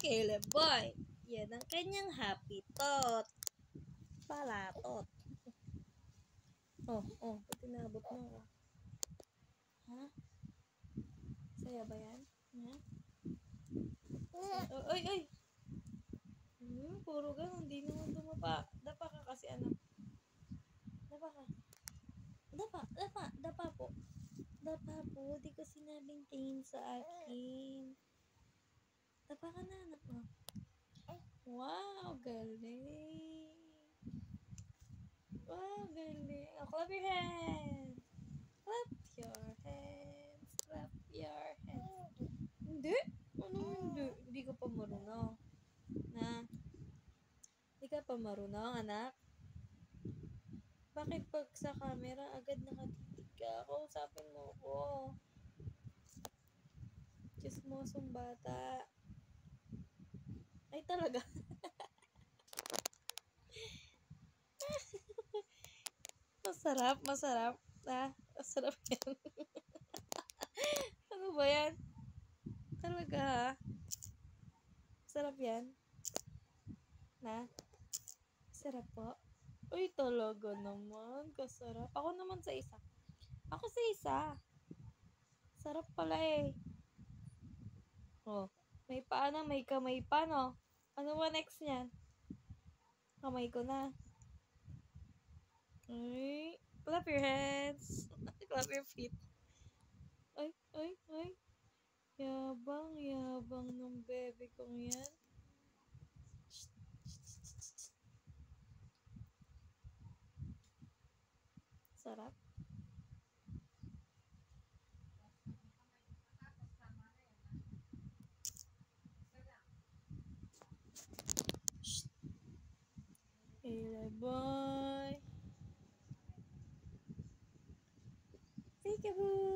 Caleb boy. Yan ang kanyang happy thought. Palatot. Ba't tinabot mo? Ha? Saya ba yan? Ha? Ay! Puro ganun. Hindi naman dumapa. Dapa ka kasi ano. Dapa ka. Dapa po. Dapa po. Di ko sinabing tingin sa akin. Dapa ka na, anak mo. Wow, galing. Wow, galing. Oh, clap your hands. Clap your hands. Clap your hands. Hindi? Ano hindi? Hindi ka pa marunong. Na? Hindi ka pa marunong, anak? Bakit pag sa camera agad nakatitig ka? Kausapin mo ko. Chismosong bata. Ay, talaga. Masarap. Masarap yan. Ano ba yan? Talaga ha? Masarap yan? Na? Sarap po? Uy, talaga naman. Kasarap. Ako naman sa isa. Ako sa isa. Sarap pala eh. Oh, may paa na, may kamay pa, no? Ano ba next niyan? Kamay ko na. Ay, clap your hands. Clap your feet. Ay. Yabang nung bebe kong yan. Sarap. Hey, boy. Peekaboo.